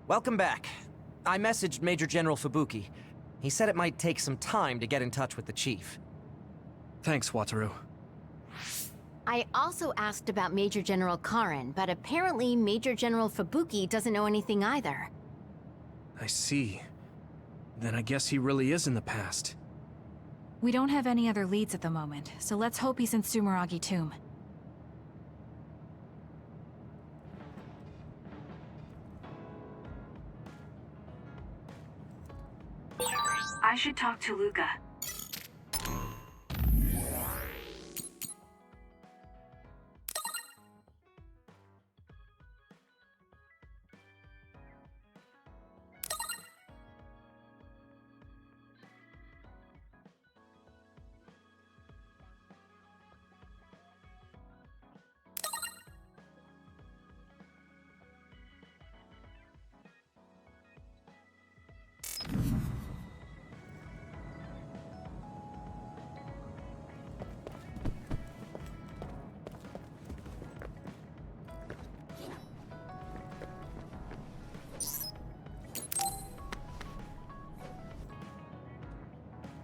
Welcome back. I messaged Major General Fubuki. He said it might take some time to get in touch with the chief. Thanks, Wataru. I also asked about Major General Karen, but apparently Major General Fubuki doesn't know anything either. I see. Then I guess he really is in the past. We don't have any other leads at the moment, so let's hope he's in Sumeragi Tomb. I should talk to Luca.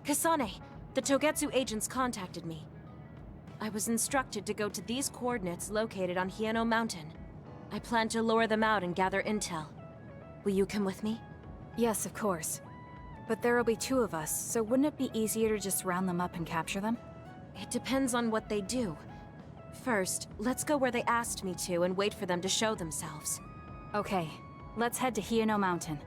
Kasane, the Togetsu agents contacted me. I was instructed to go to these coordinates located on Hieno Mountain. I plan to lure them out and gather intel. Will you come with me? Yes, of course. But there will be 2 of us, so wouldn't it be easier to just round them up and capture them? It depends on what they do. First, let's go where they asked me to and wait for them to show themselves. Okay, let's head to Hieno Mountain.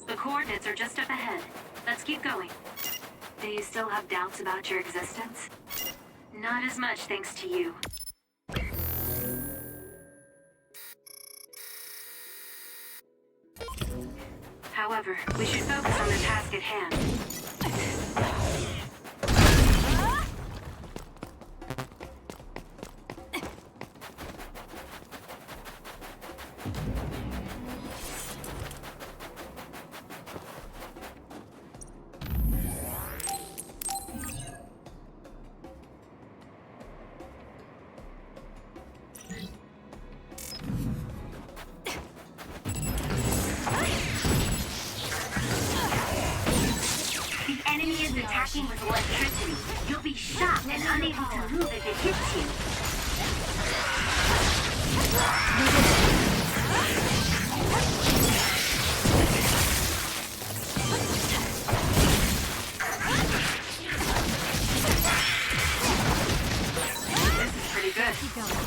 The coordinates are just up ahead. Let's keep going. Do you still have doubts about your existence? Not as much thanks to you. However, we should focus on the task at hand. Attacking with electricity. You'll be shocked and unable to move if it hits you. This is pretty good. Keep going.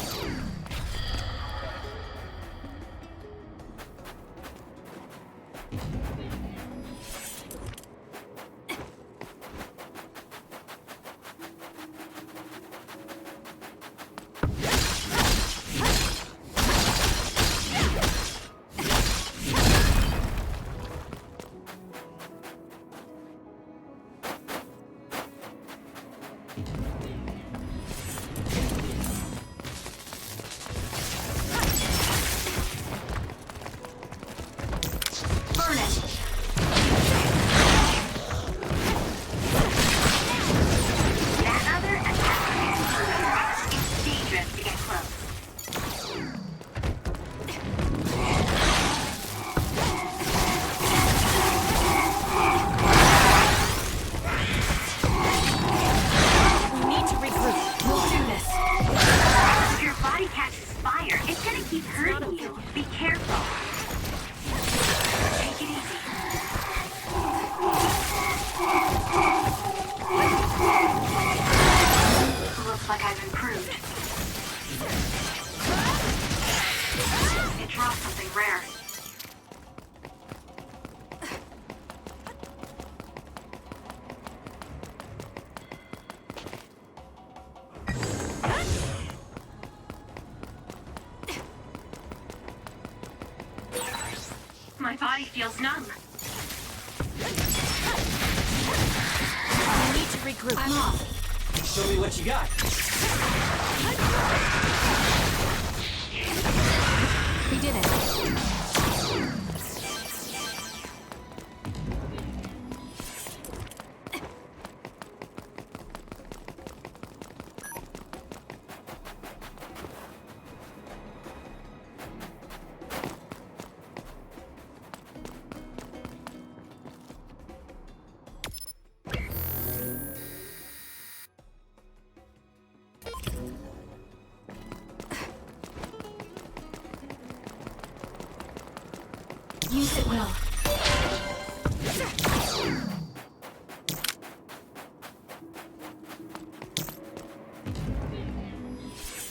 My body feels numb. We need to regroup. I'm off. Show me what you got. We did it. course it will.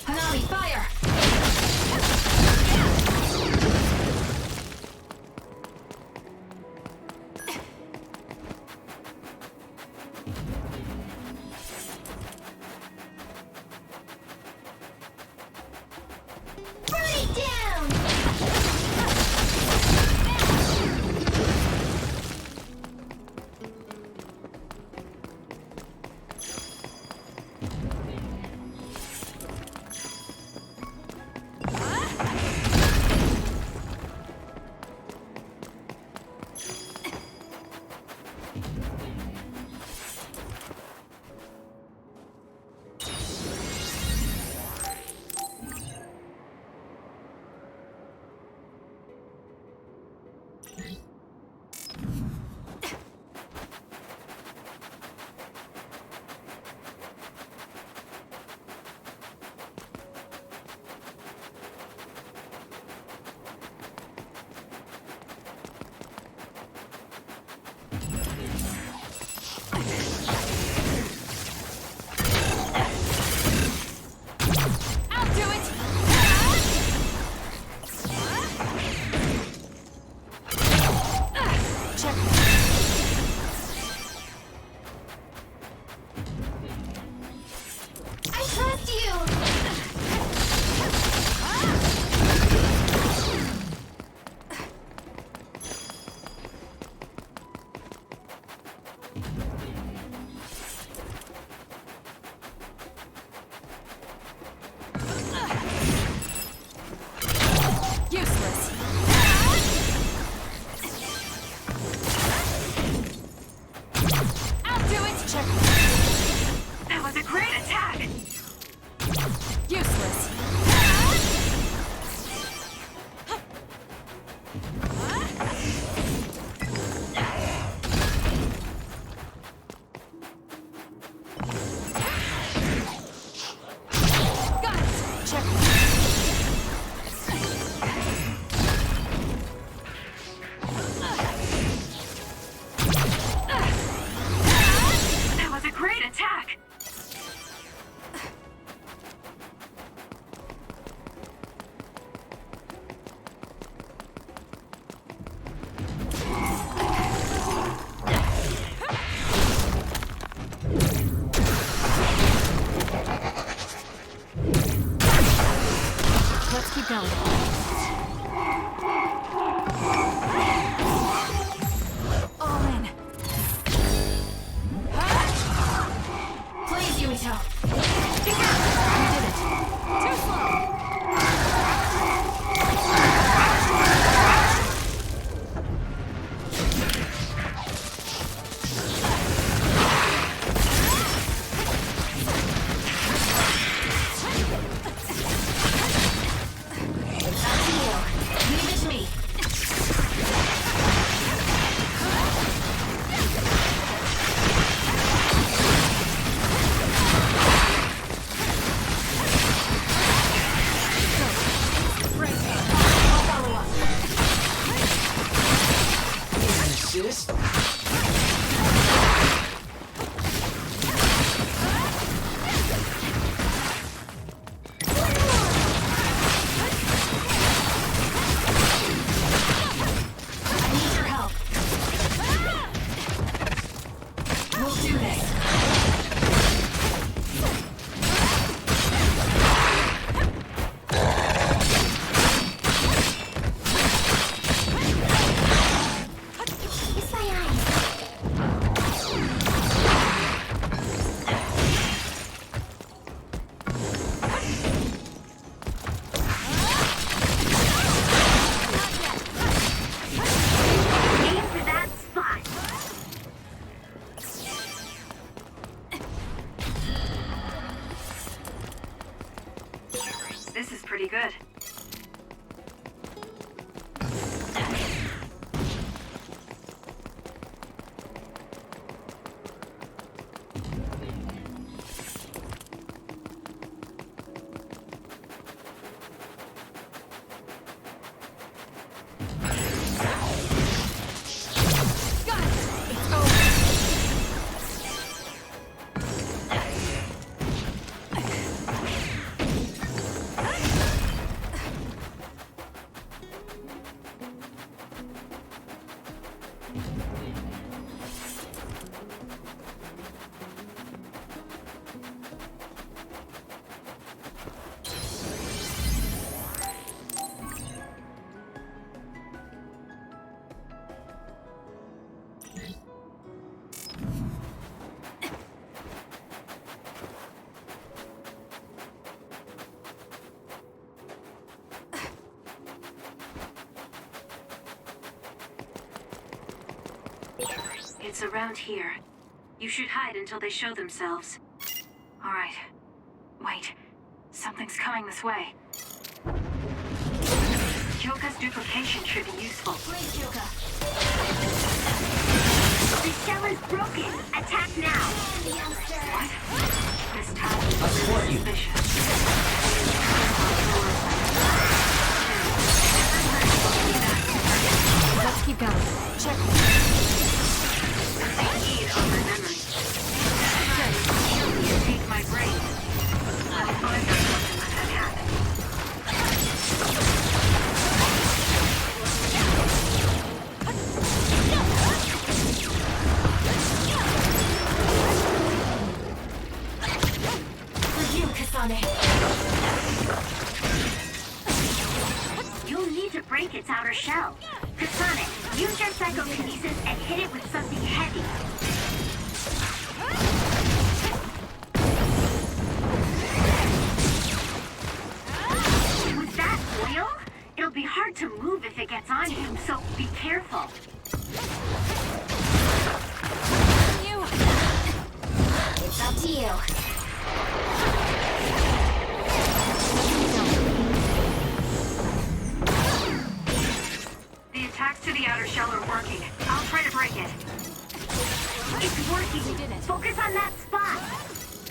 Hanami, fire! Burn it down! This is pretty good. It's around here. You should hide until they show themselves. Alright. Wait. Something's coming this way. Kyoka's duplication should be useful. Please, Kyoka. The cell is broken! Attack now! What? This time I support you. Let's keep going. Check. They feed on my memory. You take my brain. I'll find out what to let that happen. For you, Kasane. You'll need to break its outer shell. Kasane, use your psychokinesis and hit it with something heavy. Was that oil? It'll be hard to move if it gets on you, so be careful. It's up to you. The attacks to the outer shell are working. I'll try to break it. It's working. We did it. Focus on that spot.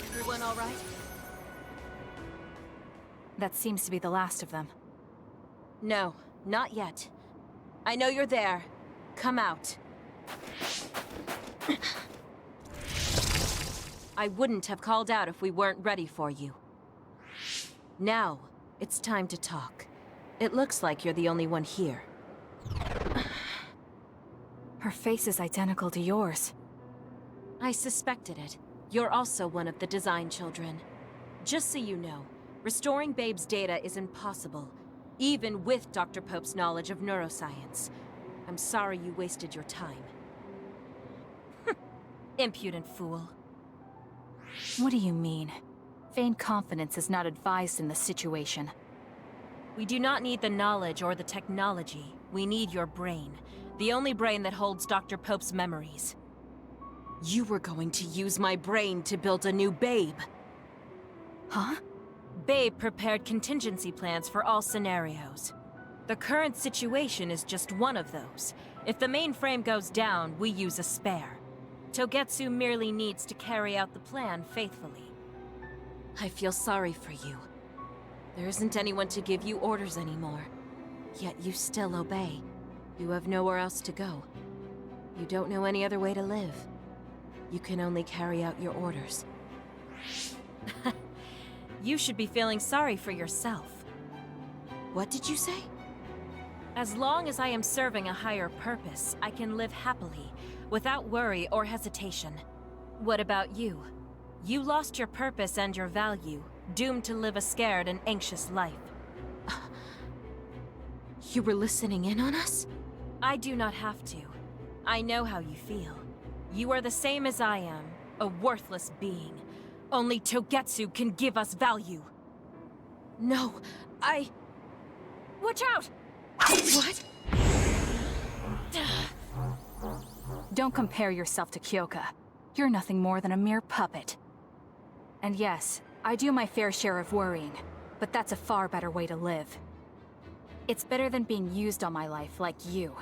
Everyone all right? That seems to be the last of them. No, not yet. I know you're there. Come out. I wouldn't have called out if we weren't ready for you. Now, it's time to talk. It looks like you're the only one here. Her face is identical to yours. I suspected it. You're also one of the design children. Just so you know, restoring Babe's data is impossible, even with Dr. Pope's knowledge of neuroscience. I'm sorry you wasted your time. Impudent fool. What do you mean? Vain confidence is not advised in this situation. We do not need the knowledge or the technology. We need your brain. The only brain that holds Dr. Pope's memories. You were going to use my brain to build a new Babe. Huh? Babe prepared contingency plans for all scenarios. The current situation is just one of those. If the mainframe goes down, we use a spare. Togetsu merely needs to carry out the plan faithfully. I feel sorry for you. There isn't anyone to give you orders anymore. Yet you still obey. You have nowhere else to go. You don't know any other way to live. You can only carry out your orders. You should be feeling sorry for yourself. What did you say? As long as I am serving a higher purpose, I can live happily, without worry or hesitation. What about you? You lost your purpose and your value, doomed to live a scared and anxious life. You were listening in on us? I do not have to. I know how you feel. You are the same as I am, a worthless being. Only Togetsu can give us value. No, Watch out! What? Don't compare yourself to Kyoka. You're nothing more than a mere puppet. And yes, I do my fair share of worrying, but that's a far better way to live. It's better than being used on my life like you.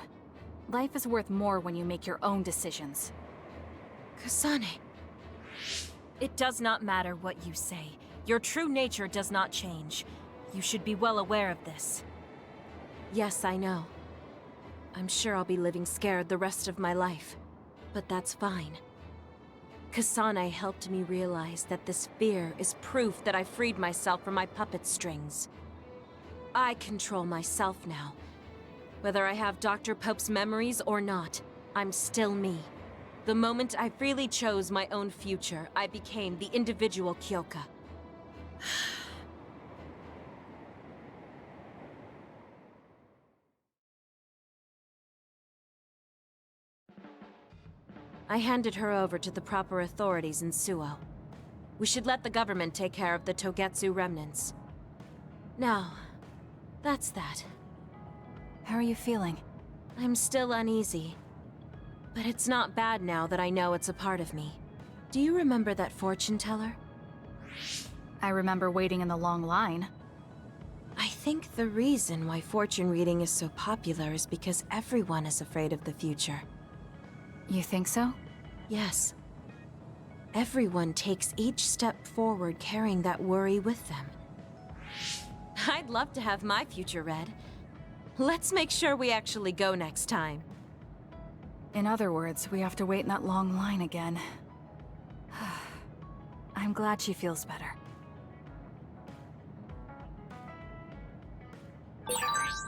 Life is worth more when you make your own decisions. Kasane. It does not matter what you say. Your true nature does not change. You should be well aware of this. Yes, I know. I'm sure I'll be living scared the rest of my life. But that's fine. Kasane helped me realize that this fear is proof that I freed myself from my puppet strings. I control myself now. Whether I have Dr. Pope's memories or not, I'm still me. The moment I freely chose my own future, I became the individual Kyoka. I handed her over to the proper authorities in Suo. We should let the government take care of the Togetsu remnants. Now, that's that. How are you feeling? I'm still uneasy. But it's not bad now that I know it's a part of me. Do you remember that fortune teller? I remember waiting in the long line. I think the reason why fortune reading is so popular is because everyone is afraid of the future. You think so? Yes. Everyone takes each step forward carrying that worry with them. I'd love to have my future read. Let's make sure we actually go next time. In other words, we have to wait in that long line again. I'm glad she feels better.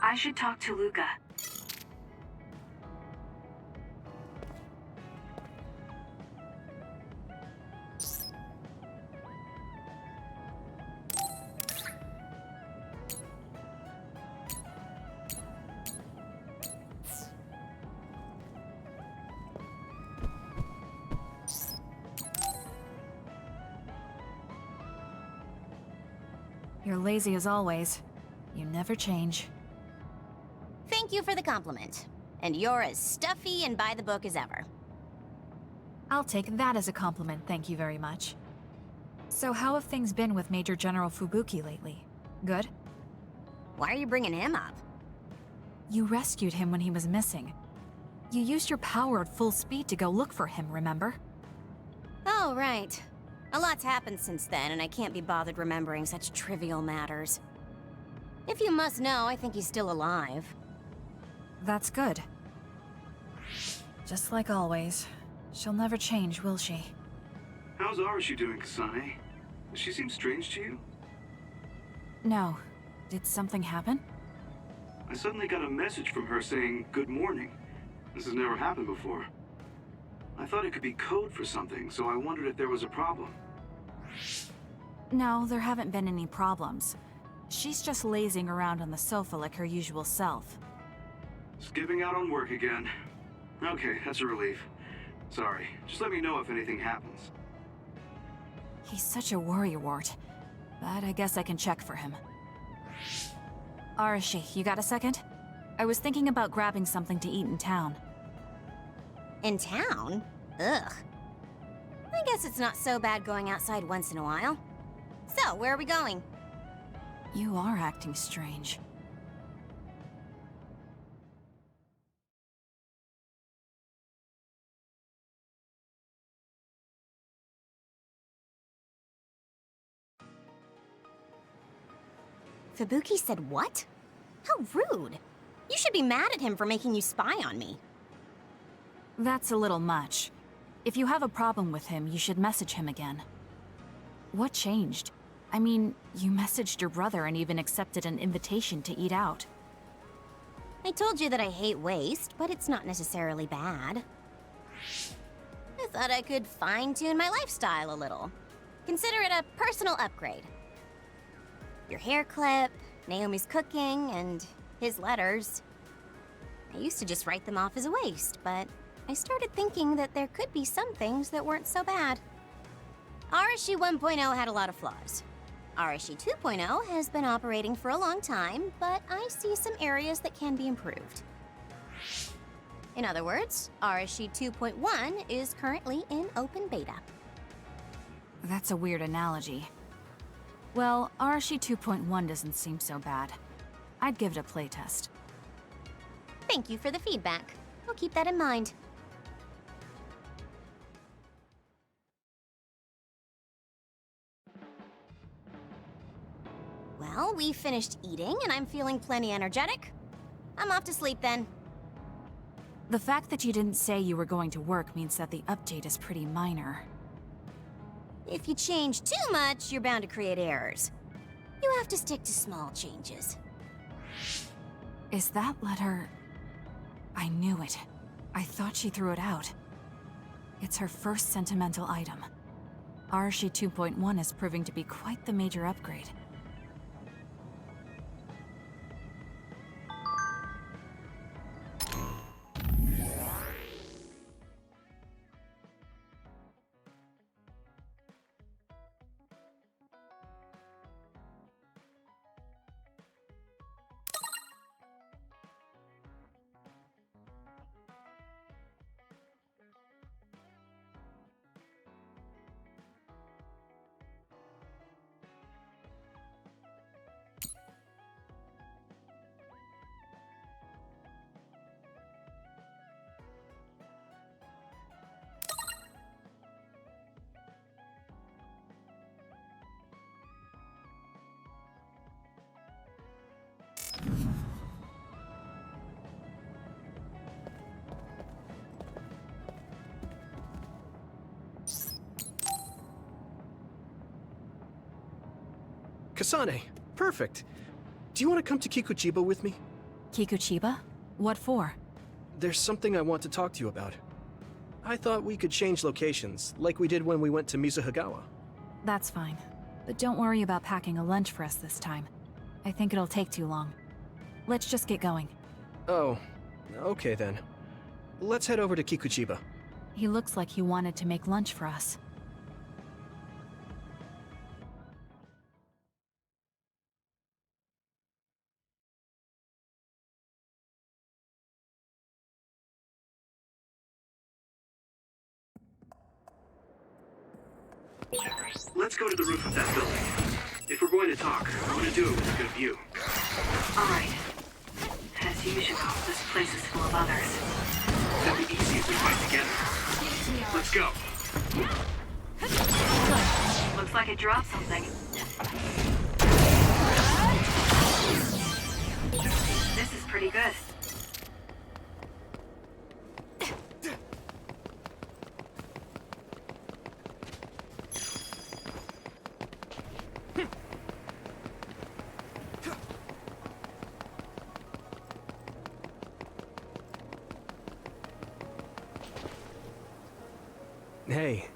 I should talk to Luca. You're lazy as always. You never change. Thank you for the compliment. And you're as stuffy and by the book as ever. I'll take that as a compliment, thank you very much. So how have things been with Major General Fubuki lately? Good? Why are you bringing him up? You rescued him when he was missing. You used your power at full speed to go look for him, remember? Oh, right. A lot's happened since then, and I can't be bothered remembering such trivial matters. If you must know, I think he's still alive. That's good. Just like always. She'll never change, will she? How's Arashi doing, Kasane? Does she seem strange to you? No. Did something happen? I suddenly got a message from her saying, "Good morning." This has never happened before. I thought it could be code for something, so I wondered if there was a problem. No, there haven't been any problems. She's just lazing around on the sofa like her usual self. Skipping out on work again. Okay, that's a relief. Sorry, just let me know if anything happens. He's such a worrywart. But I guess I can check for him. Arashi, you got a second? I was thinking about grabbing something to eat in town. In town? Ugh. I guess it's not so bad going outside once in a while. So, where are we going? You are acting strange. Fubuki said what? How rude. You should be mad at him for making you spy on me. That's a little much. If you have a problem with him, you should message him again. What changed? I mean, you messaged your brother and even accepted an invitation to eat out. I told you that I hate waste, but it's not necessarily bad. I thought I could fine-tune my lifestyle a little. Consider it a personal upgrade. Your hair clip, Naomi's cooking, and his letters. I used to just write them off as a waste, but I started thinking that there could be some things that weren't so bad. Arashi 1.0 had a lot of flaws. Arashi 2.0 has been operating for a long time, but I see some areas that can be improved. In other words, Arashi 2.1 is currently in open beta. That's a weird analogy. Well, Arashi 2.1 doesn't seem so bad. I'd give it a playtest. Thank you for the feedback. I'll keep that in mind. Well, we finished eating, and I'm feeling plenty energetic. I'm off to sleep then. The fact that you didn't say you were going to work means that the update is pretty minor. If you change too much, you're bound to create errors. You have to stick to small changes. Is that letter... I knew it. I thought she threw it out. It's her first sentimental item. Arashi 2.1 is proving to be quite the major upgrade. Kasane, perfect. Do you want to come to Kikuchiba with me? Kikuchiba? What for? There's something I want to talk to you about. I thought we could change locations, like we did when we went to Mizuhagawa. That's fine. But don't worry about packing a lunch for us this time. I think it'll take too long. Let's just get going. Oh, okay then. Let's head over to Kikuchiba. He looks like he wanted to make lunch for us. Let's go to the roof of that building. If we're going to talk, I want to do it with a good view. All right. As usual, this place is full of others. It'll be easy if we fight together. Let's go. Looks like it dropped something. This is pretty good. Hey,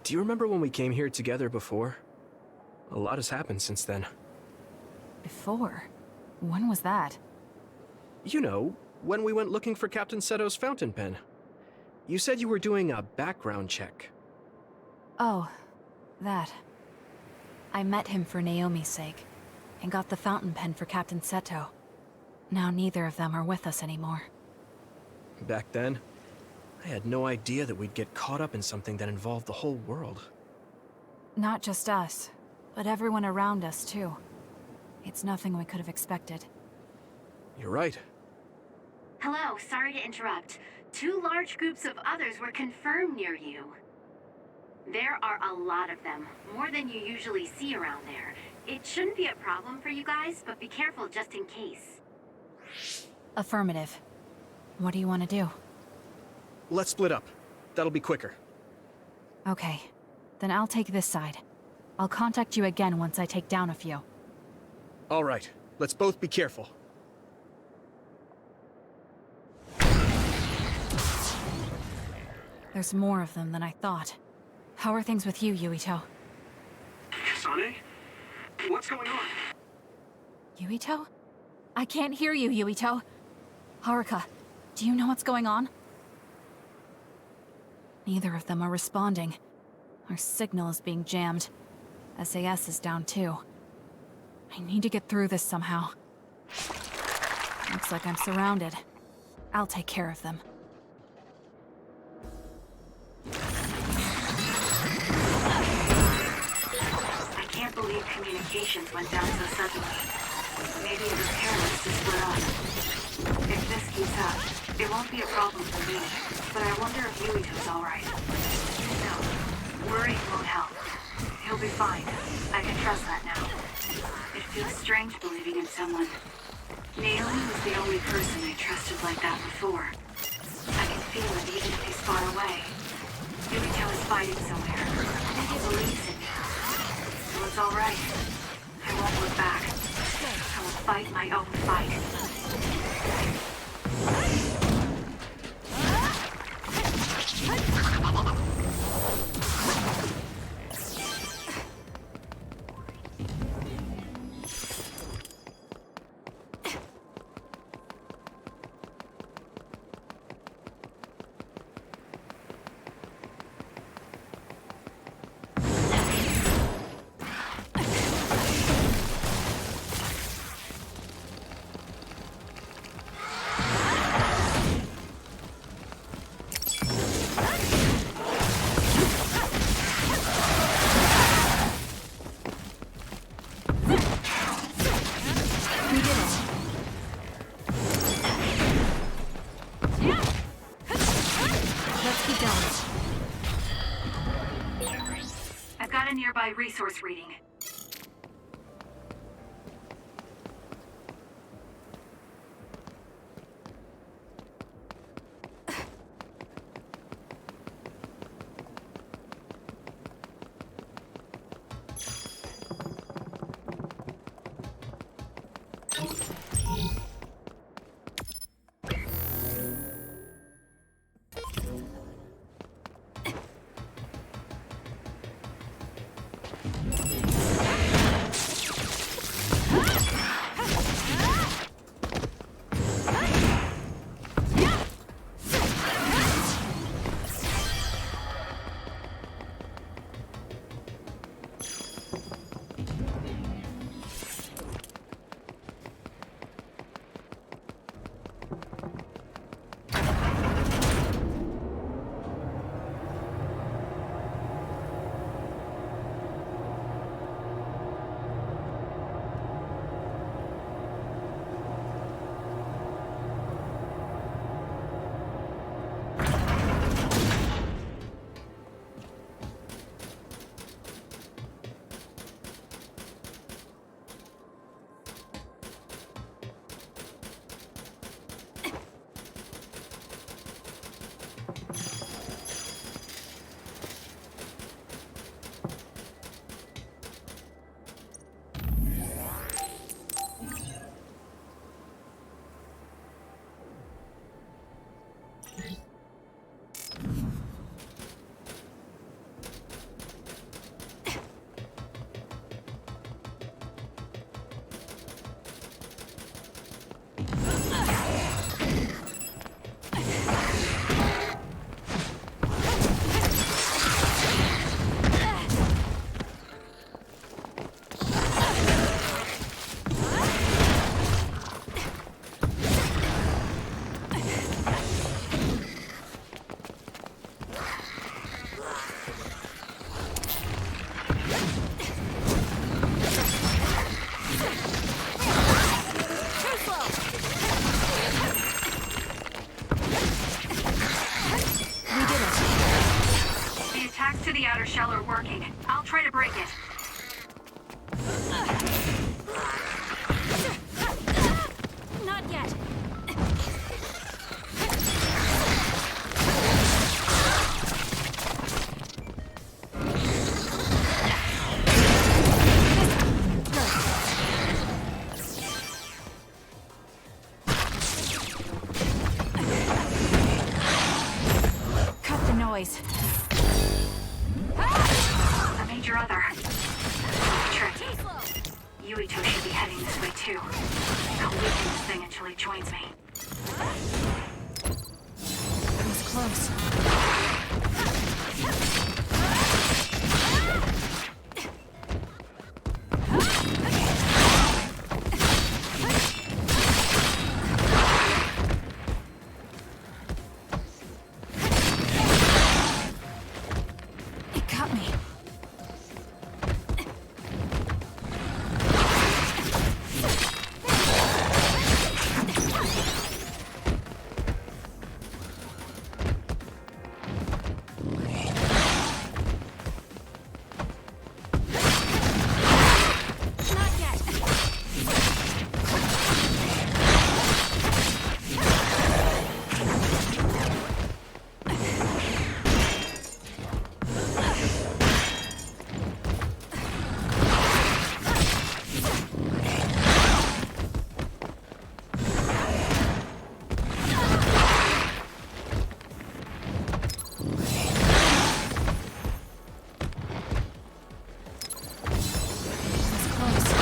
do you remember when we came here together before? A lot has happened since then. Before? When was that? You know, when we went looking for Captain Seto's fountain pen. You said you were doing a background check. Oh, that. I met him for Naomi's sake, and got the fountain pen for Captain Seto. Now neither of them are with us anymore. Back then, I had no idea that we'd get caught up in something that involved the whole world. Not just us, but everyone around us too. It's nothing we could have expected. You're right. Hello, sorry to interrupt. 2 large groups of others were confirmed near you. There are a lot of them, more than you usually see around there. It shouldn't be a problem for you guys, but be careful just in case. Affirmative. What do you want to do? Let's split up. That'll be quicker. Okay, then I'll take this side. I'll contact you again once I take down a few. All right, let's both be careful. There's more of them than I thought. How are things with you, Yuito? Kasane? What's going on? Yuito? I can't hear you, Yuito. Haruka, do you know what's going on? Neither of them are responding. Our signal is being jammed. SAS is down too. I need to get through this somehow. Looks like I'm surrounded. I'll take care of them. I can't believe communications went down so suddenly. Maybe it was careless to split up. If this keeps up, it won't be a problem for me. But I wonder if Yuito's alright. No, worrying won't help. He'll be fine. I can trust that now. It feels strange believing in someone. Naomi was the only person I trusted like that before. I can feel it even if he's far away. Yuito is fighting somewhere. He believes in me. So it's alright. I won't look back. I will fight my own fight. I've got a nearby resource reading. Hacks to the outer shell are working. I'll try to break it. Not yet. Cut the noise. A major other. Tricky. Yuito should be heading this way too. I'll weaken this thing until he joins me. That was close. It got me. Not yet. It was close.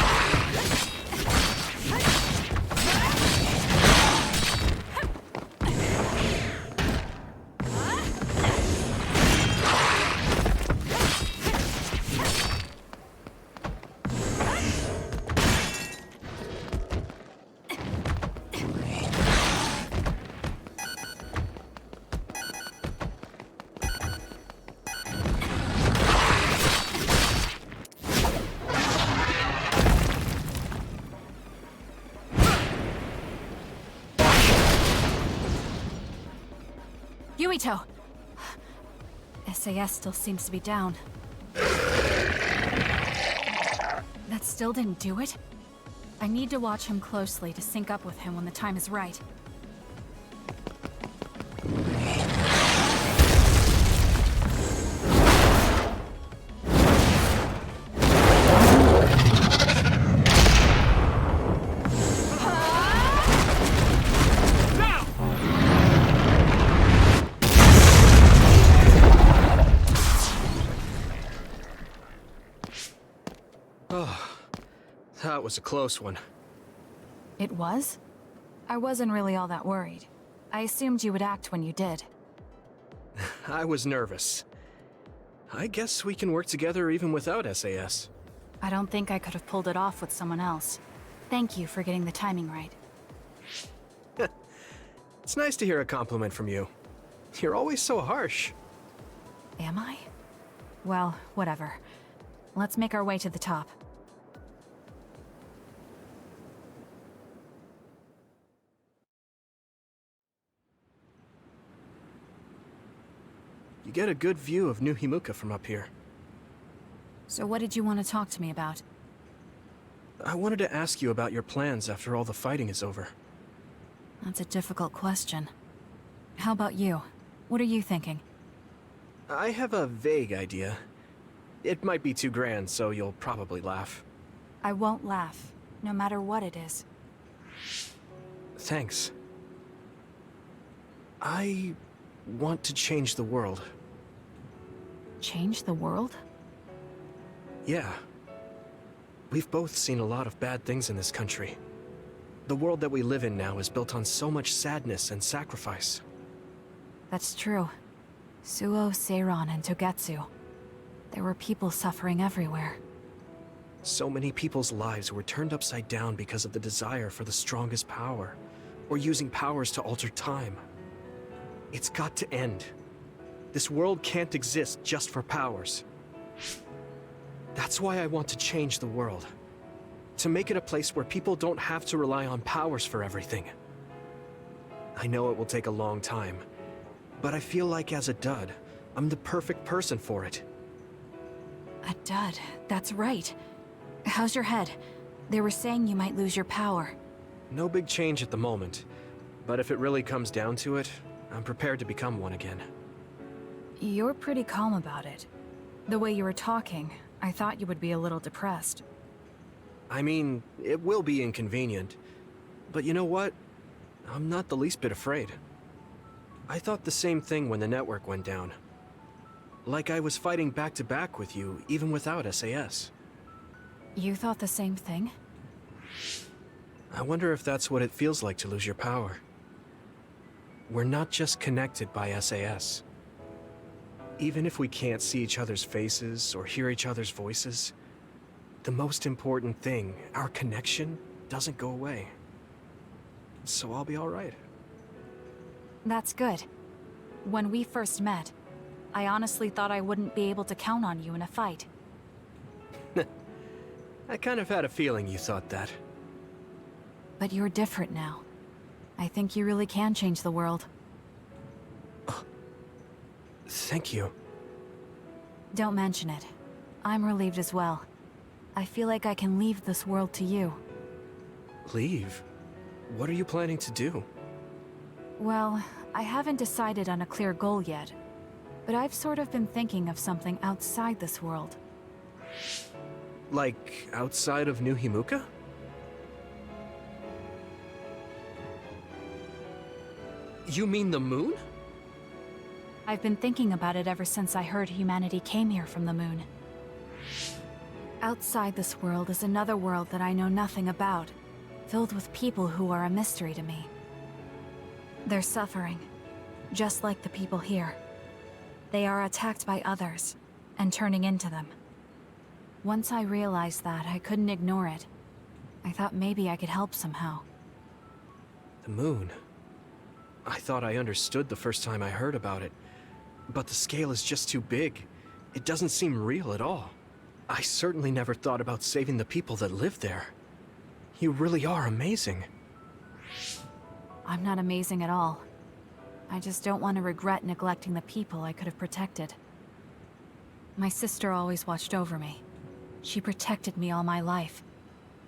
Yuito! SAS still seems to be down. That still didn't do it? I need to watch him closely to sync up with him when the time is right. That was a close one. It was? I wasn't really all that worried. I assumed you would act when you did. I was nervous. I guess we can work together even without SAS. I don't think I could have pulled it off with someone else. Thank you for getting the timing right. It's nice to hear a compliment from you. You're always so harsh. Am I? Well, whatever. Let's make our way to the top. You get a good view of New Himuka from up here. So what did you want to talk to me about? I wanted to ask you about your plans after all the fighting is over. That's a difficult question. How about you? What are you thinking? I have a vague idea. It might be too grand, so you'll probably laugh. I won't laugh, no matter what it is. Thanks. I want to change the world. Change the world? Yeah. We've both seen a lot of bad things in this country. The world that we live in now is built on so much sadness and sacrifice. That's true. Suo, Seiron, and Togetsu. There were people suffering everywhere. So many people's lives were turned upside down because of the desire for the strongest power, or using powers to alter time. It's got to end. This world can't exist just for powers. That's why I want to change the world. To make it a place where people don't have to rely on powers for everything. I know it will take a long time, but I feel like as a dud, I'm the perfect person for it. A dud, that's right. How's your head? They were saying you might lose your power. No big change at the moment, but if it really comes down to it, I'm prepared to become one again. You're pretty calm about it. The way you were talking, I thought you would be a little depressed. I mean, it will be inconvenient, but you know what? I'm not the least bit afraid. I thought the same thing when the network went down. Like I was fighting back-to-back with you, even without SAS. You thought the same thing? I wonder if that's what it feels like to lose your power. We're not just connected by SAS. Even if we can't see each other's faces or hear each other's voices, the most important thing, our connection, doesn't go away. So I'll be all right. That's good. When we first met, I honestly thought I wouldn't be able to count on you in a fight. I kind of had a feeling you thought that. But you're different now. I think you really can change the world. Thank you. Don't mention it. I'm relieved as well. I feel like I can leave this world to you. Leave? What are you planning to do? Well, I haven't decided on a clear goal yet, but I've sort of been thinking of something outside this world. Like, outside of New Himuka? You mean the moon? I've been thinking about it ever since I heard humanity came here from the moon. Outside this world is another world that I know nothing about, filled with people who are a mystery to me. They're suffering, just like the people here. They are attacked by others, and turning into them. Once I realized that, I couldn't ignore it. I thought maybe I could help somehow. The moon? I thought I understood the first time I heard about it, but the scale is just too big. It doesn't seem real at all. I certainly never thought about saving the people that live there. You really are amazing. I'm not amazing at all. I just don't want to regret neglecting the people I could have protected. My sister always watched over me. She protected me all my life.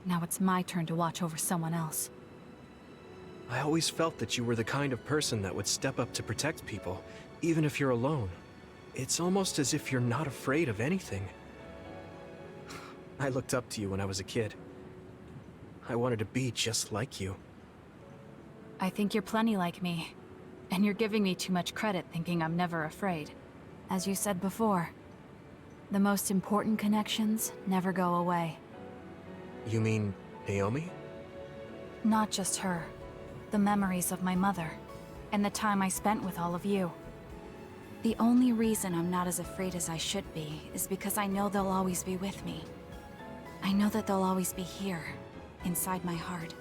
Now it's my turn to watch over someone else. I always felt that you were the kind of person that would step up to protect people, even if you're alone. It's almost as if you're not afraid of anything. I looked up to you when I was a kid. I wanted to be just like you. I think you're plenty like me. And you're giving me too much credit thinking I'm never afraid. As you said before, the most important connections never go away. You mean Naomi? Not just her. The memories of my mother, and the time I spent with all of you. The only reason I'm not as afraid as I should be is because I know they'll always be with me. I know that they'll always be here, inside my heart.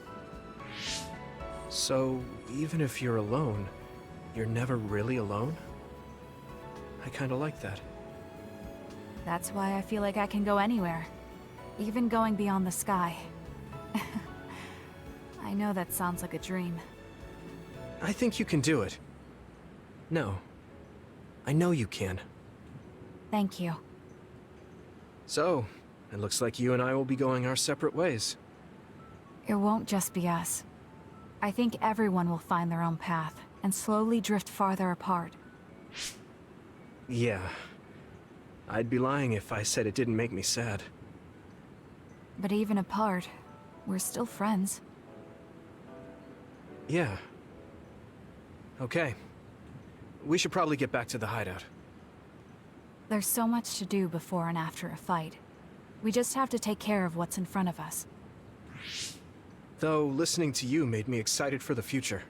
So, even if you're alone, you're never really alone? I kinda like that. That's why I feel like I can go anywhere, even going beyond the sky. I know that sounds like a dream. I think you can do it. No. I know you can. Thank you. So, it looks like you and I will be going our separate ways. It won't just be us. I think everyone will find their own path, and slowly drift farther apart. Yeah. I'd be lying if I said it didn't make me sad. But even apart, we're still friends. Yeah. Okay. We should probably get back to the hideout. There's so much to do before and after a fight. We just have to take care of what's in front of us. Though, listening to you made me excited for the future.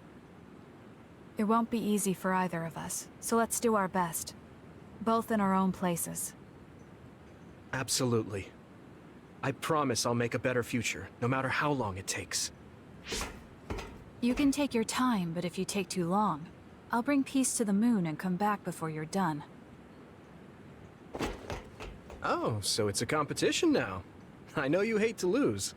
It won't be easy for either of us, so let's do our best. Both in our own places. Absolutely. I promise I'll make a better future, no matter how long it takes. You can take your time, but if you take too long, I'll bring peace to the moon and come back before you're done. Oh, so it's a competition now. I know you hate to lose.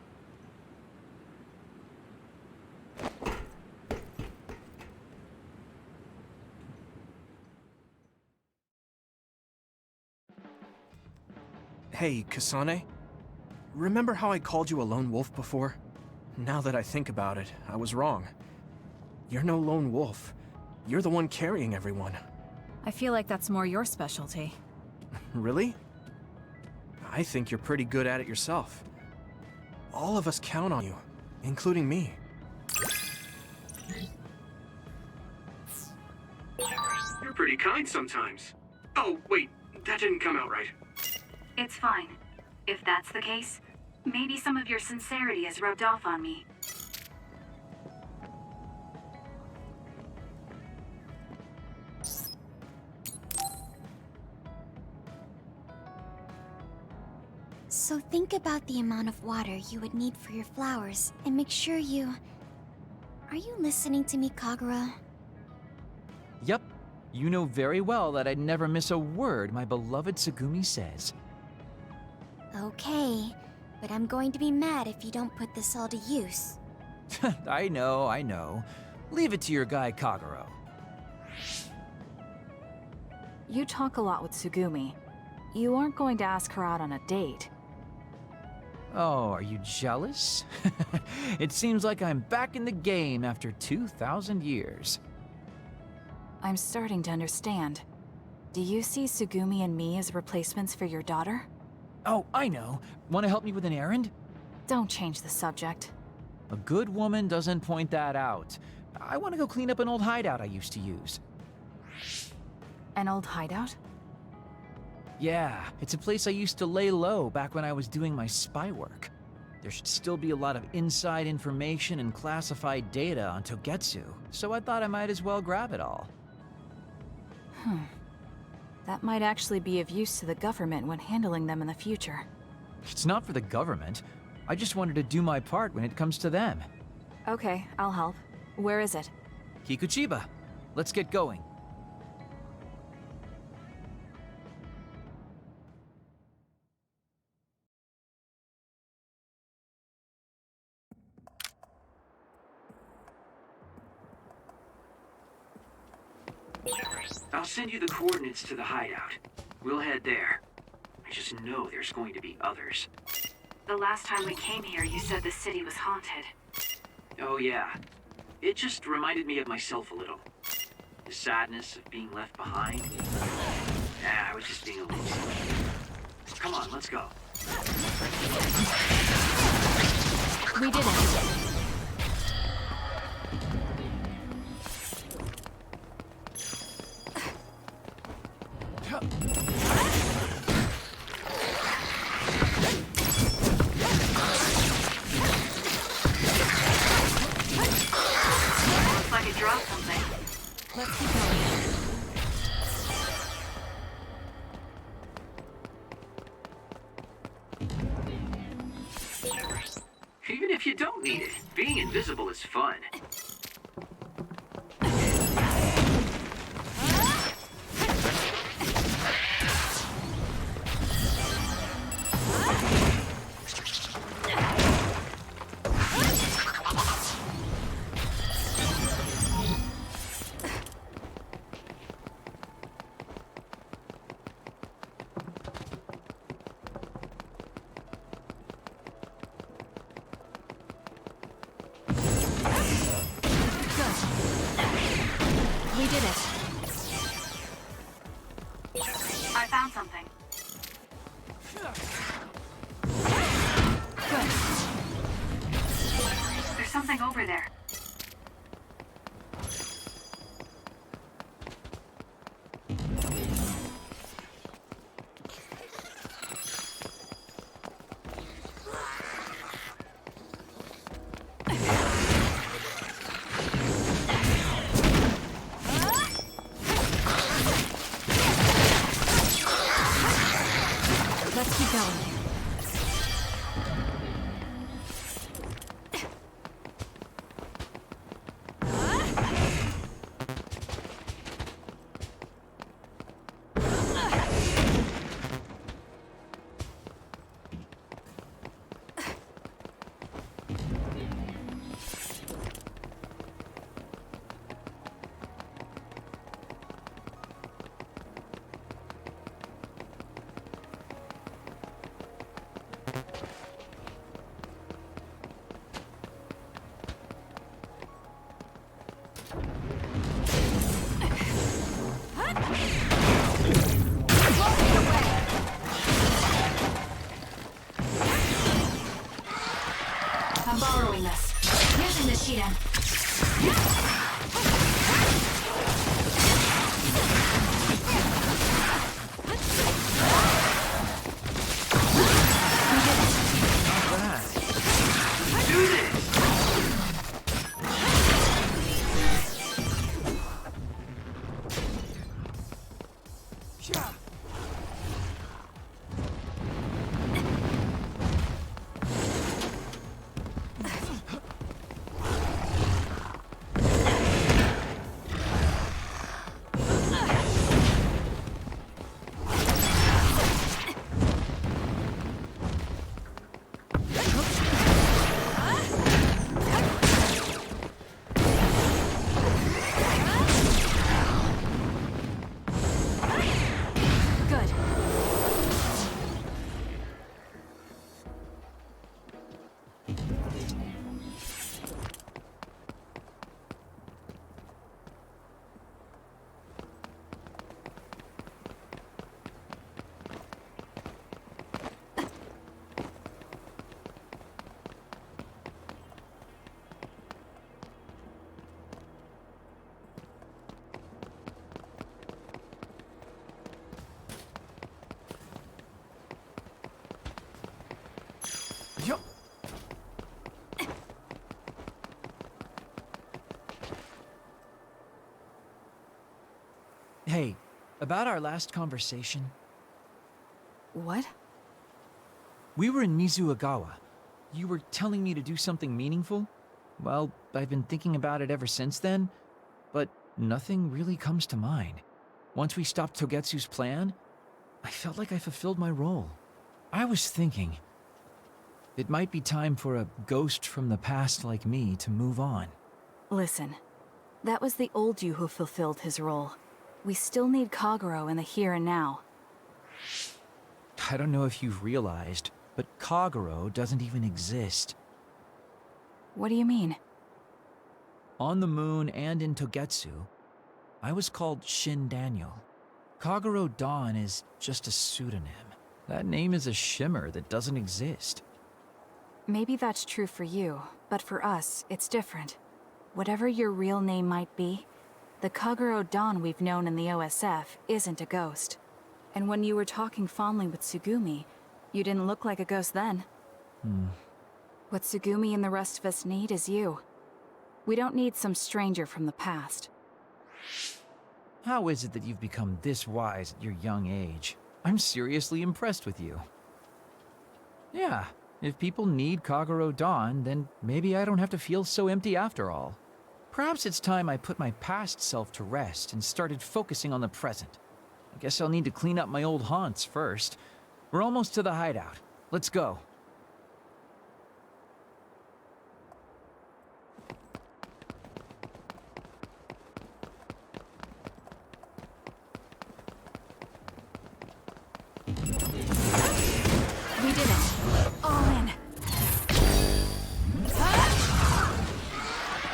Hey, Kasane. Remember how I called you a lone wolf before? Now that I think about it, I was wrong. You're no lone wolf. You're the one carrying everyone. I feel like that's more your specialty. Really? I think you're pretty good at it yourself. All of us count on you, including me. You're pretty kind sometimes. Oh, wait, that didn't come out right. It's fine. If that's the case, maybe some of your sincerity has rubbed off on me. So think about the amount of water you would need for your flowers, and make sure you... Are you listening to me, Kagura? Yep. You know very well that I'd never miss a word my beloved Tsugumi says. Okay, but I'm going to be mad if you don't put this all to use. I know. Leave it to your guy Kaguro. You talk a lot with Tsugumi. You aren't going to ask her out on a date. Oh, are you jealous? It seems like I'm back in the game after 2,000 years. I'm starting to understand. Do you see Tsugumi and me as replacements for your daughter? Oh, I know. Want to help me with an errand? Don't change the subject. A good woman doesn't point that out. I want to go clean up an old hideout I used to use. An old hideout? Yeah, it's a place I used to lay low back when I was doing my spy work. There should still be a lot of inside information and classified data on Togetsu, so I thought I might as well grab it all. That might actually be of use to the government when handling them in the future. It's not for the government. I just wanted to do my part when it comes to them. Okay, I'll help. Where is it? Kikuchiba, let's get going. I'll send you the coordinates to the hideout. We'll head there. I just know there's going to be others. The last time we came here, you said the city was haunted. Oh yeah. It just reminded me of myself a little. The sadness of being left behind. I was just being a little silly. Come on, let's go. We did it. Looks like it dropped something. Let's keep going. Even if you don't need it, being invisible is fun. We did it. I found something. Good. There's something over there. Let's keep going. I'm borrowing this. Using this sheet end. Hey, about our last conversation, What? we were in Mizuagawa. You were telling me to do something meaningful? Well, I've been thinking about it ever since then, but nothing really comes to mind. Once we stopped Togetsu's plan, I felt like I fulfilled my role. I was thinking, it might be time for a ghost from the past like me to move on. Listen, that was the old you who fulfilled his role. We still need Kagero in the here and now. I don't know if you've realized, but Kagero doesn't even exist. What do you mean? On the moon and in Togetsu, I was called Shin Daniel. Kagero Dawn is just a pseudonym. That name is a shimmer that doesn't exist. Maybe that's true for you, but for us, it's different. Whatever your real name might be, the Kagero Dawn we've known in the OSF isn't a ghost. And when you were talking fondly with Tsugumi, you didn't look like a ghost then. What Tsugumi and the rest of us need is you. We don't need some stranger from the past. How is it that you've become this wise at your young age? I'm seriously impressed with you. Yeah, if people need Kagero Dawn, then maybe I don't have to feel so empty after all. Perhaps it's time I put my past self to rest and started focusing on the present. I guess I'll need to clean up my old haunts first. We're almost to the hideout. Let's go. We did it. All in.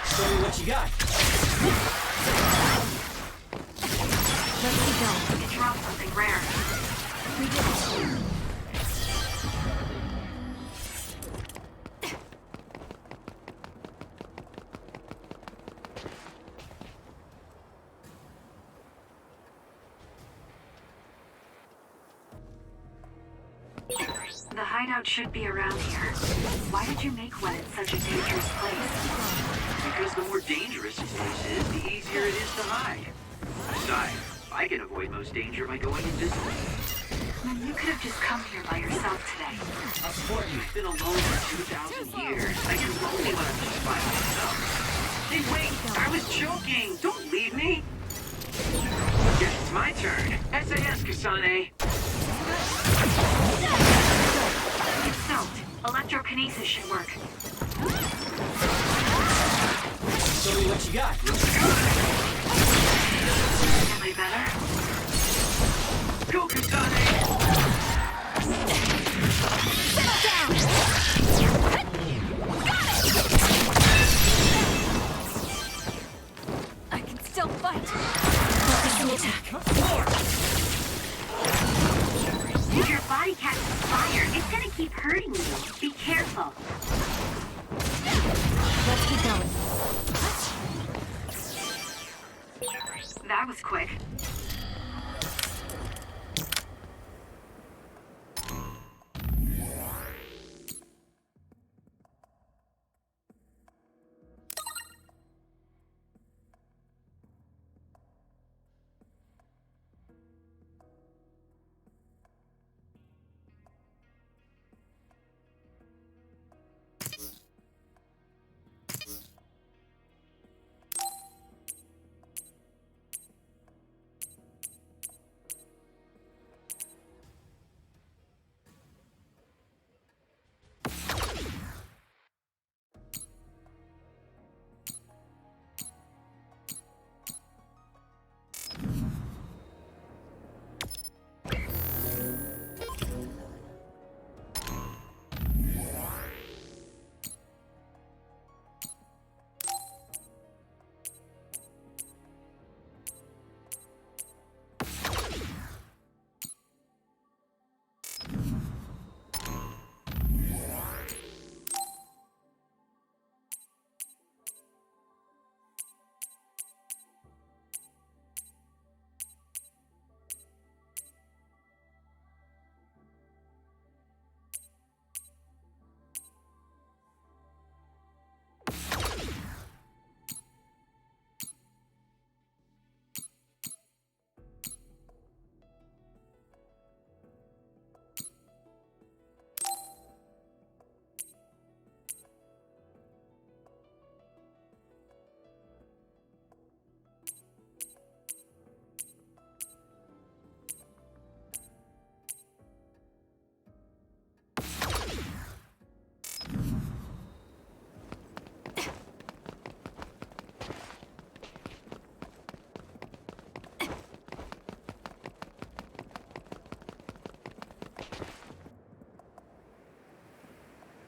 Show me what you got. Let's keep going. It dropped something rare. We did it. The hideout should be around here. Why did you make one in such a dangerous place? Because the more dangerous a place is, the easier it is to hide. Besides, I can avoid most danger by going invisible. Man, you could have just come here by yourself today. I've been alone for 2,000 years. I get lonely when I'm just by myself. Hey, wait! I was joking! Don't leave me! Guess it's my turn. SAS, Kasane. It's soaked. Electrokinesis should work. Show me what you got. Am I better? Go, Kasane! Settle down! your body catches fire, it's gonna keep hurting you. Be careful. Let's keep going. That was quick.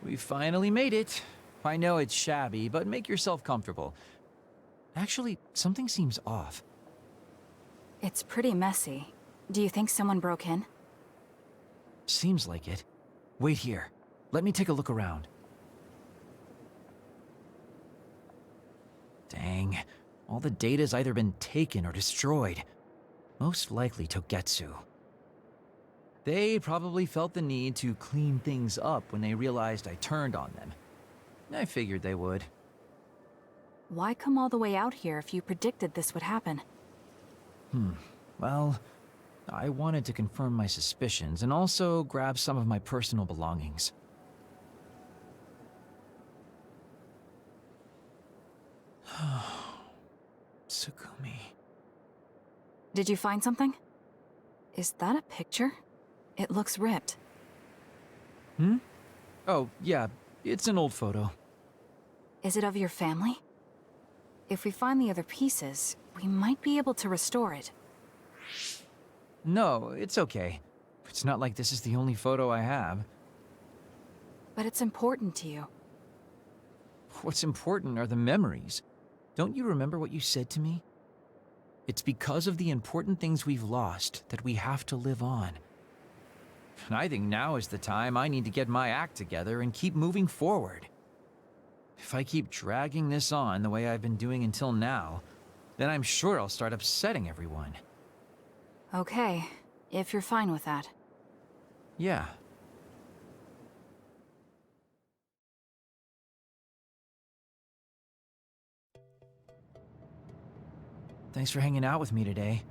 We finally made it. I know it's shabby, but make yourself comfortable. Actually, something seems off. It's pretty messy. Do you think someone broke in? Seems like it. Wait here. Let me take a look around. Dang. All the data's either been taken or destroyed. Most likely Togetsu. They probably felt the need to clean things up when they realized I turned on them. I figured they would. Why come all the way out here if you predicted this would happen? Well, I wanted to confirm my suspicions and also grab some of my personal belongings. Tsukumi. Did you find something? Is that a picture? It looks ripped. Oh, yeah, it's an old photo. Is it of your family? If we find the other pieces, we might be able to restore it. No, it's okay. It's not like this is the only photo I have. But it's important to you. What's important are the memories. Don't you remember what you said to me? It's because of the important things we've lost that we have to live on. And I think now is the time I need to get my act together and keep moving forward. If I keep dragging this on the way I've been doing until now, then I'm sure I'll start upsetting everyone. Okay, if you're fine with that. Yeah. Thanks for hanging out with me today.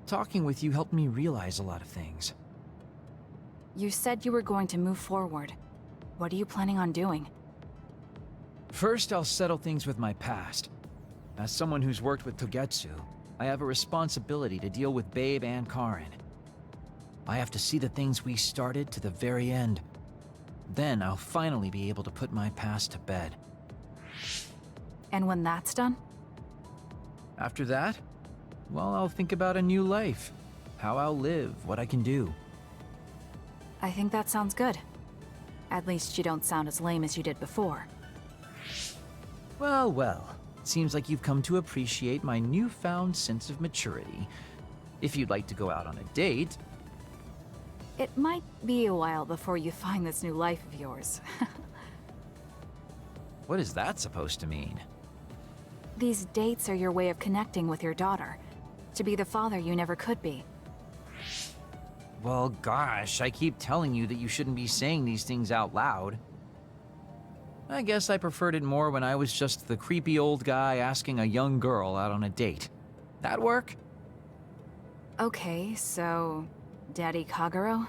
Talking with you helped me realize a lot of things. You said you were going to move forward. What are you planning on doing? First, I'll settle things with my past. As someone who's worked with Togetsu, I have a responsibility to deal with Babe and Karin. I have to see the things we started to the very end. Then I'll finally be able to put my past to bed. And when that's done? After that, well, I'll think about a new life. How I'll live, what I can do. I think that sounds good. At least you don't sound as lame as you did before. Well, well. Seems like you've come to appreciate my newfound sense of maturity. If you'd like to go out on a date... It might be a while before you find this new life of yours. What is that supposed to mean? These dates are your way of connecting with your daughter. To be the father you never could be. Well, gosh, I keep telling you that you shouldn't be saying these things out loud. I guess I preferred it more when I was just the creepy old guy asking a young girl out on a date. That work? Okay, so... Daddy Kagero?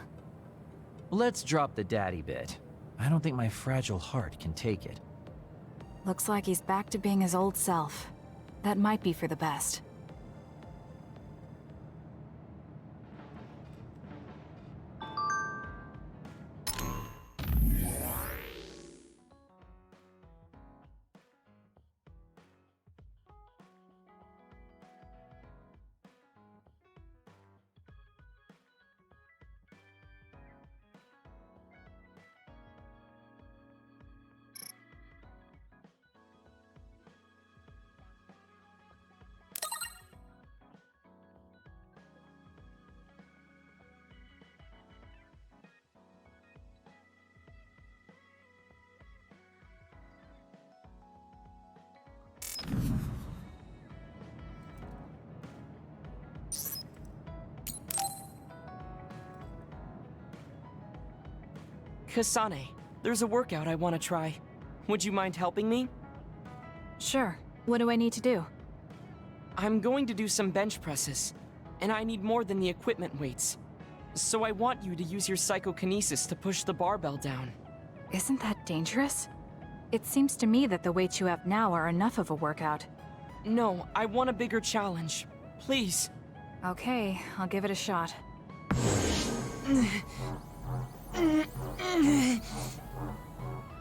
Let's drop the daddy bit. I don't think my fragile heart can take it. Looks like he's back to being his old self. That might be for the best. Kasane, there's a workout I want to try. Would you mind helping me? Sure. What do I need to do? I'm going to do some bench presses, and I need more than the equipment weights. So I want you to use your psychokinesis to push the barbell down. Isn't that dangerous? It seems to me that the weights you have now are enough of a workout. No, I want a bigger challenge. Please. Okay, I'll give it a shot.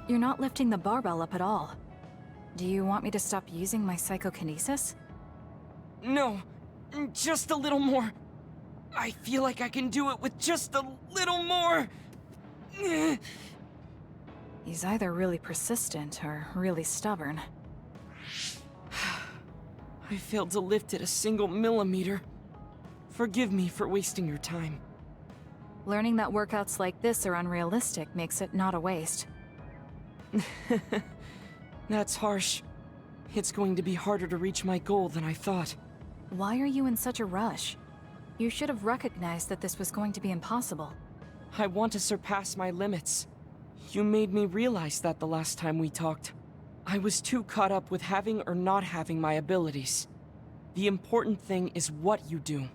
You're not lifting the barbell up at all. Do you want me to stop using my psychokinesis? No, just a little more. I feel like I can do it with just a little more. He's either really persistent or really stubborn. I failed to lift it a single millimeter. Forgive me for wasting your time. Learning that workouts like this are unrealistic makes it not a waste. That's harsh. It's going to be harder to reach my goal than I thought. Why are you in such a rush? You should have recognized that this was going to be impossible. I want to surpass my limits. You made me realize that the last time we talked. I was too caught up with having or not having my abilities. The important thing is what you do,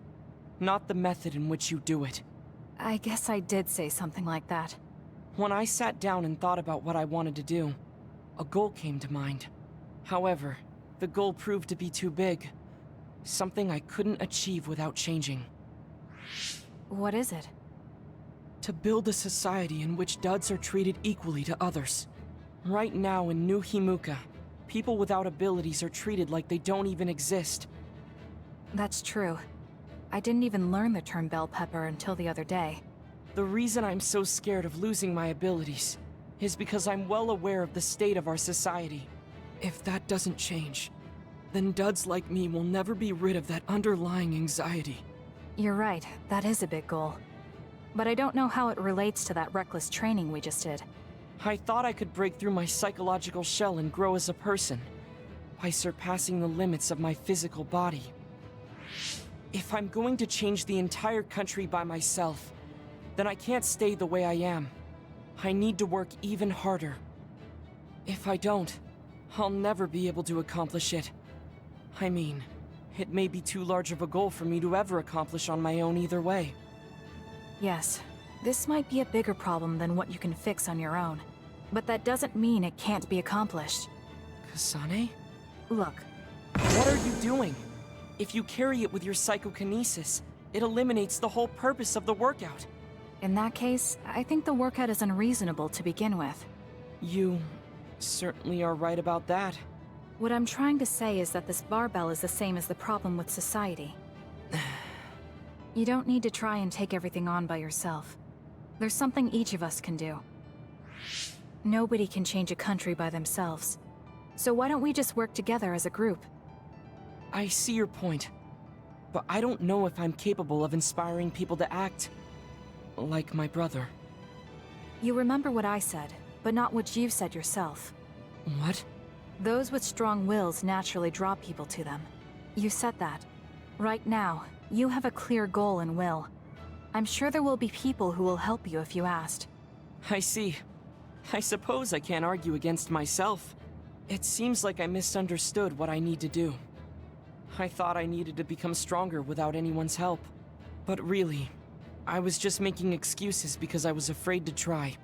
not the method in which you do it. I guess I did say something like that. When I sat down and thought about what I wanted to do, a goal came to mind. However, the goal proved to be too big. Something I couldn't achieve without changing. What is it? To build a society in which duds are treated equally to others. Right now in New Himuka, people without abilities are treated like they don't even exist. That's true. I didn't even learn the term bell pepper until the other day. The reason I'm so scared of losing my abilities is because I'm well aware of the state of our society. If that doesn't change, then duds like me will never be rid of that underlying anxiety. You're right, that is a big goal. But I don't know how it relates to that reckless training we just did. I thought I could break through my psychological shell and grow as a person, by surpassing the limits of my physical body. If I'm going to change the entire country by myself, then I can't stay the way I am. I need to work even harder. If I don't, I'll never be able to accomplish it. I mean, it may be too large of a goal for me to ever accomplish on my own either way. Yes, this might be a bigger problem than what you can fix on your own. But that doesn't mean it can't be accomplished. Kasane? Look. What are you doing? If you carry it with your psychokinesis, it eliminates the whole purpose of the workout. In that case, I think the workout is unreasonable to begin with. You certainly are right about that. What I'm trying to say is that this barbell is the same as the problem with society. You don't need to try and take everything on by yourself. There's something each of us can do. Nobody can change a country by themselves. So why don't we just work together as a group? I see your point, but I don't know if I'm capable of inspiring people to act. like my brother. You remember what I said, but not what you've said yourself. What? Those with strong wills naturally draw people to them. You said that. Right now, you have a clear goal and will. I'm sure there will be people who will help you if you asked. I see. I suppose I can't argue against myself. It seems like I misunderstood what I need to do. I thought I needed to become stronger without anyone's help. But really, I was just making excuses because I was afraid to try.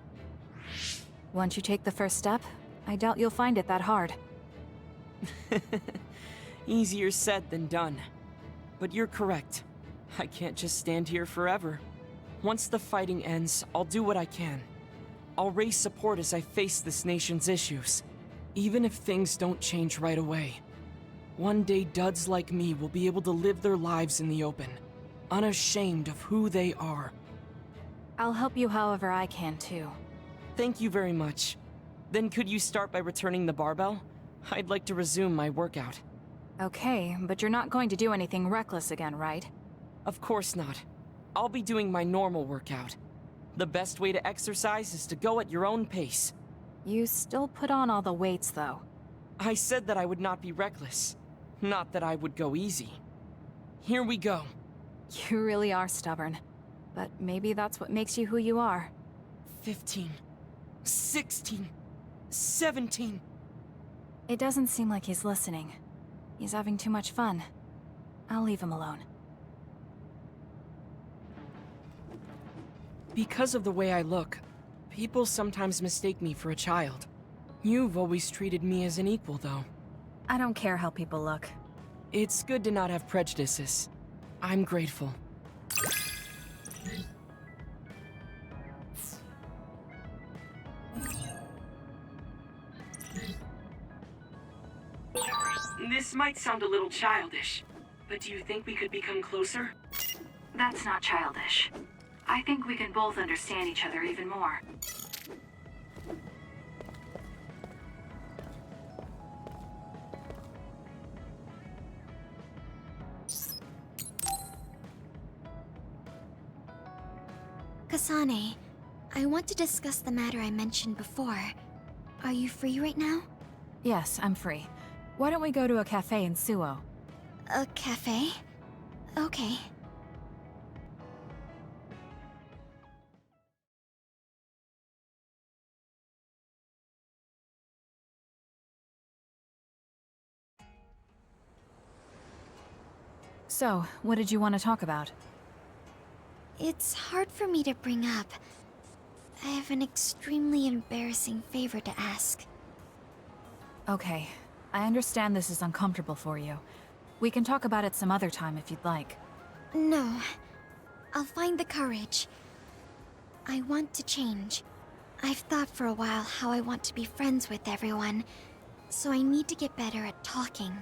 Once you take the first step, I doubt you'll find it that hard. Easier said than done. But you're correct. I can't just stand here forever. Once the fighting ends, I'll do what I can. I'll raise support as I face this nation's issues, even if things don't change right away. One day, duds like me will be able to live their lives in the open, unashamed of who they are. I'll help you however I can, too. Thank you very much. Then could you start by returning the barbell? I'd like to resume my workout. Okay, but you're not going to do anything reckless again, right? Of course not. I'll be doing my normal workout. The best way to exercise is to go at your own pace. You still put on all the weights, though. I said that I would not be reckless, not that I would go easy. Here we go. You really are stubborn. But maybe that's what makes you who you are. 15, 16, 17. It doesn't seem like he's listening. He's having too much fun. I'll leave him alone. Because of the way I look, people sometimes mistake me for a child. You've always treated me as an equal, though. I don't care how people look. It's good to not have prejudices. I'm grateful. This might sound a little childish, but do you think we could become closer? That's not childish. I think we can both understand each other even more. Kasane, I want to discuss the matter I mentioned before. Are you free right now? Yes, I'm free. Why don't we go to a cafe in Suo? A cafe? Okay. So, what did you want to talk about? It's hard for me to bring up. I have an extremely embarrassing favor to ask. Okay, I understand this is uncomfortable for you. We can talk about it some other time if you'd like. No. I'll find the courage. I want to change. I've thought for a while how I want to be friends with everyone, so I need to get better at talking.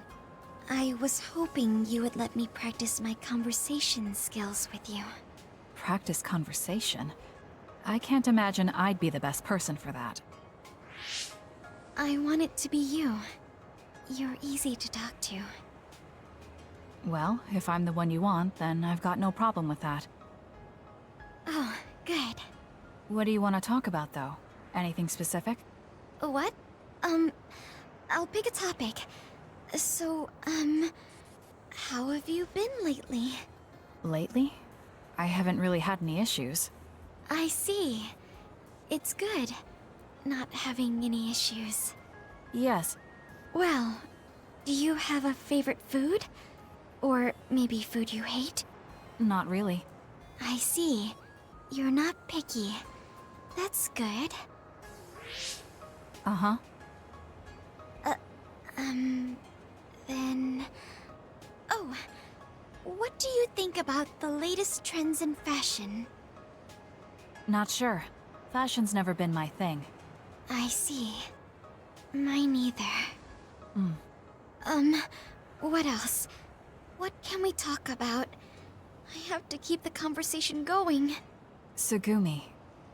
I was hoping you would let me practice my conversation skills with you. Practice conversation? I can't imagine I'd be the best person for that. I want it to be you. You're easy to talk to. Well, if I'm the one you want, then I've got no problem with that. Oh, good. What do you want to talk about, though? Anything specific? What? I'll pick a topic. So, how have you been lately? Lately? I haven't really had any issues. I see. It's good, not having any issues. Yes. Well, do you have a favorite food? Or maybe food you hate? Not really. I see. You're not picky. That's good. Uh-huh. Then... Oh, what do you think about the latest trends in fashion? Not sure. Fashion's never been my thing. I see. Mine either. What else? What can we talk about? I have to keep the conversation going. Sugumi,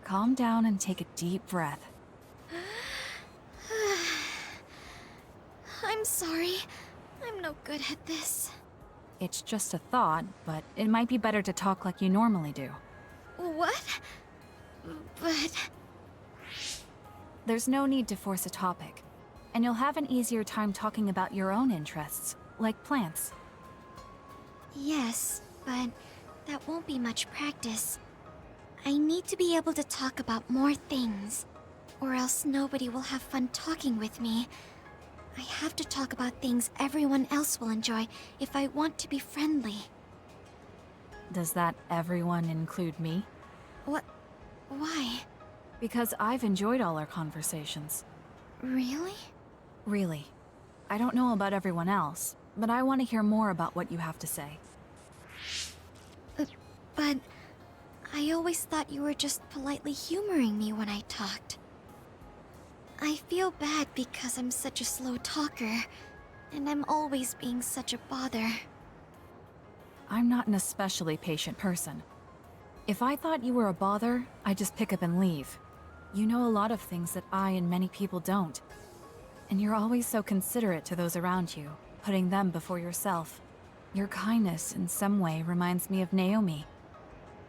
calm down and take a deep breath. I'm sorry. I'm no good at this. It's just a thought, but it might be better to talk like you normally do. What? But... There's no need to force a topic, and you'll have an easier time talking about your own interests, like plants. Yes, but that won't be much practice. I need to be able to talk about more things, or else nobody will have fun talking with me. I have to talk about things everyone else will enjoy if I want to be friendly. Does that everyone include me? What? Why? Because I've enjoyed all our conversations. Really? Really. I don't know about everyone else, but I want to hear more about what you have to say. But I always thought you were just politely humoring me when I talked. I feel bad because I'm such a slow talker, and I'm always being such a bother. I'm not an especially patient person. If I thought you were a bother, I'd just pick up and leave. You know a lot of things that I and many people don't. And you're always so considerate to those around you, putting them before yourself. Your kindness, in some way, reminds me of Naomi.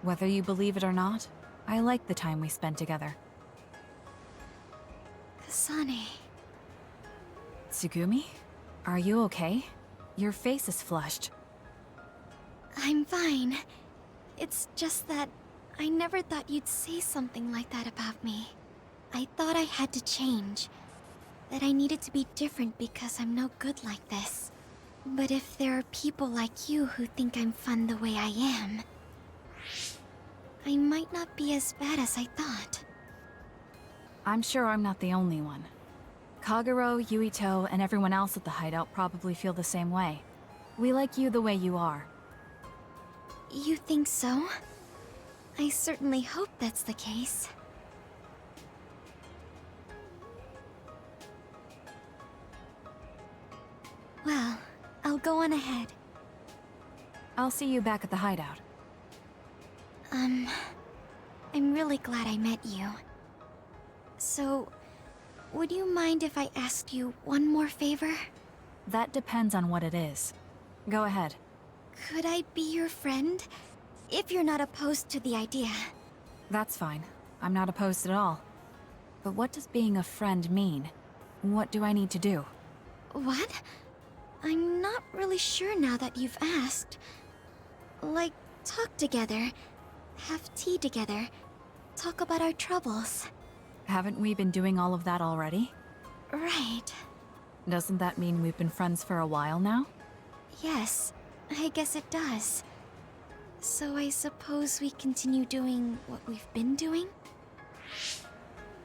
Whether you believe it or not, I like the time we spent together. Kasane... Tsugumi? Are you okay? Your face is flushed. I'm fine. It's just that I never thought you'd say something like that about me. I thought I had to change. That I needed to be different because I'm no good like this. But if there are people like you who think I'm fun the way I am, I might not be as bad as I thought. I'm sure I'm not the only one. Kagero, Yuito, and everyone else at the hideout probably feel the same way. We like you the way you are. You think so? I certainly hope that's the case. Well, I'll go on ahead. I'll see you back at the hideout. I'm really glad I met you. So, would you mind if I asked you one more favor? That depends on what it is. Go ahead. Could I be your friend? If you're not opposed to the idea. That's fine. I'm not opposed at all. But what does being a friend mean? What do I need to do? What? I'm not really sure now that you've asked. Like, talk together, have tea together, talk about our troubles. Haven't we been doing all of that already? Right. Doesn't that mean we've been friends for a while now? Yes, I guess it does. So I suppose we continue doing what we've been doing?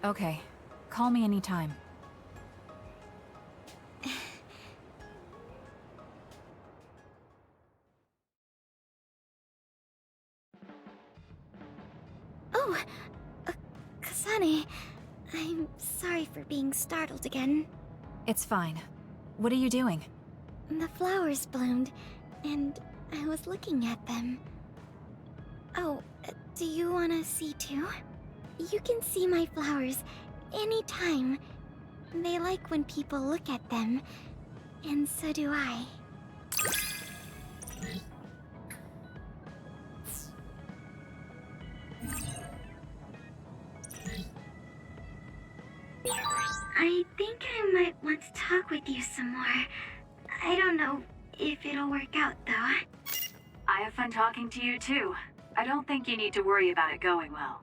Okay. Call me anytime. Oh, Kasane, I'm sorry for being startled again. It's fine. What are you doing? The flowers bloomed, and I was looking at them. Oh, do you want to see too? You can see my flowers anytime. They like when people look at them, and so do I. I think I might want to talk with you some more. I don't know if it'll work out, though. I have fun talking to you, too. I don't think you need to worry about it going well.